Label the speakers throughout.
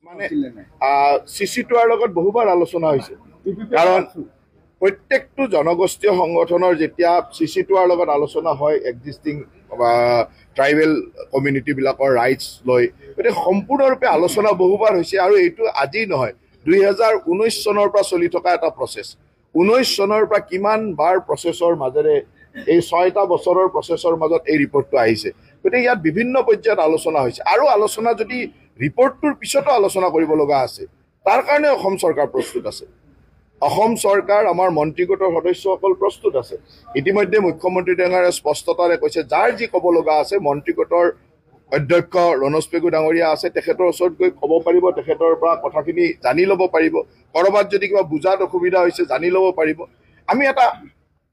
Speaker 1: মানে চিচিটোৱাৰ লগত বহুবাৰ আলোচনা হৈছে কাৰণ প্ৰত্যেকটো জনগোষ্ঠীয় সংগঠনৰ যেতিয়া চিচিটোৱাৰ লগত আলোচনা হয় এক্সিষ্টিং ট্ৰাইবেল কমিউনিটিবিলাকৰ ৰাইটছ লৈ গতিকে সম্পূৰ্ণৰূপে আলোচনা বহুবাৰ হৈছে আৰু এইটো আজি নহয় 2019 চনৰ পৰা চলি থকা এটা প্ৰচেছ 19 চনৰ পৰা কিমান বাৰ প্ৰচেছৰ মাজেৰে এই 6টা বছৰৰ প্ৰচেছৰ মাজত এই ৰিপৰ্টটো আহিছে গতিকে ইয়াত বিভিন্ন পৰ্যায়ত আলোচনা হৈছে আৰু আলোচনা যদি ৰিপৰ্টটোৰ পিছতো আলোচনা কৰিব লগা আছে তাৰ কাৰণে অসম চৰকাৰ প্ৰস্তুত আছে অসম চৰকাৰ আমাৰ মন্ত্ৰীগোটৰ সদস্যসকল প্ৰস্তুত আছে ইতিমধ্যে মুখ্যমন্ত্ৰী ডাঙৰীয়াই স্পষ্টতাৰে কৈছে যাৰ যি ক'ব লগা আছে মন্ত্ৰীগোটৰ অধ্যক্ষ ৰণোজ পেগু ডাঙৰীয়া আছে তেখেতৰ ওচৰত গৈ ক'ব পাৰিব তেখেতৰ পৰা কথাখিনি জানি ল'ব পাৰিব কৰবাত যদি কিবা বুজাত অসুবিধা হৈছে জানি ল'ব পাৰিব আমি এটা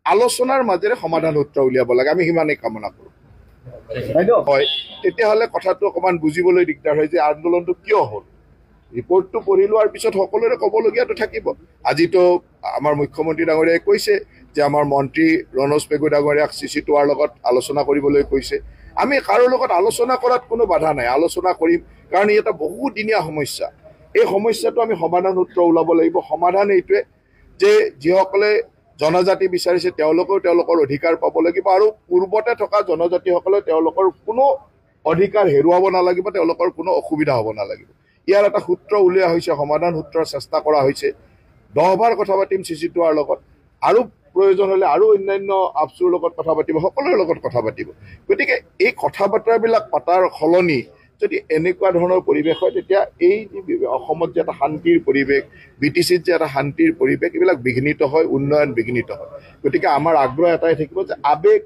Speaker 1: আলোচনাৰ মাজেৰে সমাধান সূত্ৰ উলিয়াব লাগে আমি সিমানেই কামনা কৰোঁ হয় তেতিয়াহ'লে কথাটো অকণমান বুজিবলৈ দিগদাৰ হয় যে আন্দোলনটো কিয় হ'ল ৰিপৰ্টটো পঢ়ি লোৱাৰ পিছত সকলোৰে ক'বলগীয়াটো থাকিব আজিতো আমাৰ মুখ্যমন্ত্ৰী ডাঙৰীয়াই কৈছে যে আমাৰ মন্ত্ৰী ৰণোজ পেগু ডাঙৰীয়াক চিচিটোৱাৰ লগত আলোচনা কৰিবলৈ কৈছে আমি কাৰো লগত আলোচনা কৰাত কোনো বাধা নাই আলোচনা কৰিম কাৰণ ই এটা বহুদিনীয়া সমস্যা এই সমস্যাটো আমি সমাধান সূত্ৰ ওলাব লাগিব সমাধান এইটোৱে যে যিসকলে জনজাতি বিচাৰিছে তেওঁলোকেও তেওঁলোকৰ অধিকাৰ পাব লাগিব আৰু পূৰ্বতে থকা জনজাতিসকলে তেওঁলোকৰ কোনো অধিকাৰ হেৰুৱাব নালাগিব তেওঁলোকৰ কোনো অসুবিধা হ'ব নালাগিব ইয়াৰ এটা সূত্ৰ উলিওৱা হৈছে সমাধান সূত্ৰৰ চেষ্টা কৰা হৈছে 10 বাৰ কথা পাতিম চিচিটোৱাৰ লগত আৰু প্ৰয়োজন হ'লে আৰু অন্যান্য আপচুৰ লগত কথা পাতিব সকলোৰে লগত কথা পাতিব গতিকে এই কথা বতৰাবিলাক পতাৰ সলনি যদি এনেকুৱা ধৰণৰ পৰিৱেশ হয় তেতিয়া এই অসমত যে এটা শান্তিৰ পৰিৱেশ বিটিচিত যে এটা শান্তিৰ পৰিৱেশ এইবিলাক বিঘ্নিত হয় উন্নয়ন বিঘ্নিত হয় গতিকে আমাৰ আগ্ৰহ এটাই থাকিব যে আবেগ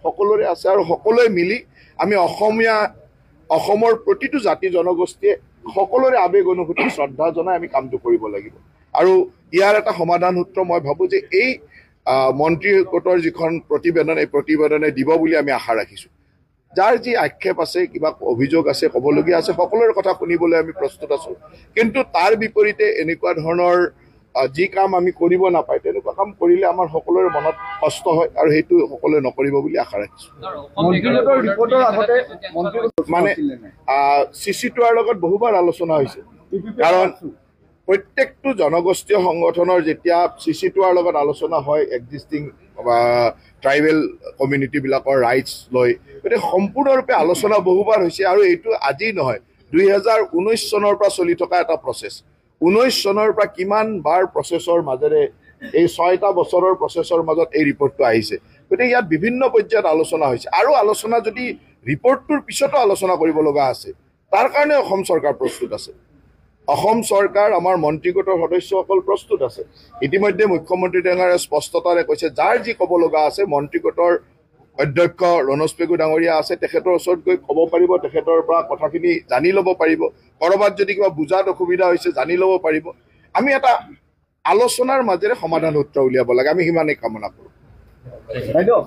Speaker 1: সকলোৰে আছে আৰু সকলোৱে মিলি আমি অসমৰ প্ৰতিটো জাতি জনগোষ্ঠীয়ে সকলোৰে আবেগ অনুভূতি শ্ৰদ্ধা জনাই আমি কামটো কৰিব লাগিব আৰু ইয়াৰ এটা সমাধান সূত্ৰ মই ভাবোঁ যে এই মন্ত্ৰী গোটৰ যিখন প্ৰতিবেদন এই প্ৰতিবেদনে দিব বুলি আমি আশা ৰাখিছোঁ যাৰ যি আক্ষেপ আছে কিবা অভিযোগ আছে ক'বলগীয়া আছে সকলোৰে কথা শুনিবলৈ আমি প্ৰস্তুত আছোঁ কিন্তু তাৰ বিপৰীতে এনেকুৱা ধৰণৰ যি কাম আমি কৰিব নাপায় তেনেকুৱা কাম কৰিলে আমাৰ সকলোৰে মনত কষ্ট হয় আৰু সেইটো সকলোৱে নকৰিব বুলি আশা ৰাখিছোঁ মানে চিচিটোৱাৰ লগত বহুবাৰ আলোচনা হৈছে কাৰণ প্ৰত্যেকটো জনগোষ্ঠীয় সংগঠনৰ যেতিয়া চিচিটোৱাৰ লগত আলোচনা হয় এক্সিষ্টিং ট্ৰাইবেল কমিউনিটিবিলাকৰ ৰাইটছ লৈ গতিকে সম্পূৰ্ণৰূপে আলোচনা বহুবাৰ হৈছে আৰু এইটো আজি নহয় 2019 চনৰ পৰা চলি থকা এটা প্ৰচেছ 19 চনৰ পৰা কিমান বাৰ প্ৰচেছৰ মাজেৰে এই 6টা বছৰৰ প্ৰচেছৰ মাজত এই ৰিপৰ্টটো আহিছে গতিকে ইয়াত বিভিন্ন পৰ্যায়ত আলোচনা হৈছে আৰু আলোচনা যদি ৰিপৰ্টটোৰ পিছতো আলোচনা কৰিব লগা আছে তাৰ কাৰণে অসম চৰকাৰ প্ৰস্তুত আছে অসম চৰকাৰ আমাৰ মন্ত্ৰীগোটৰ সদস্যসকল প্ৰস্তুত আছে ইতিমধ্যে মুখ্যমন্ত্ৰী ডাঙৰীয়াই স্পষ্টতাৰে কৈছে যাৰ যি ক'ব লগা আছে মন্ত্ৰীগোটৰ অধ্যক্ষ ৰণোজ পেগু ডাঙৰীয়া আছে তেখেতৰ ওচৰত গৈ ক'ব পাৰিব তেখেতৰ পৰা কথাখিনি জানি ল'ব পাৰিব কৰবাত যদি কিবা বুজাত অসুবিধা হৈছে জানি ল'ব পাৰিব আমি এটা আলোচনাৰ মাজেৰে সমাধান সূত্ৰ উলিয়াব লাগে আমি সিমানেই কামনা কৰোঁ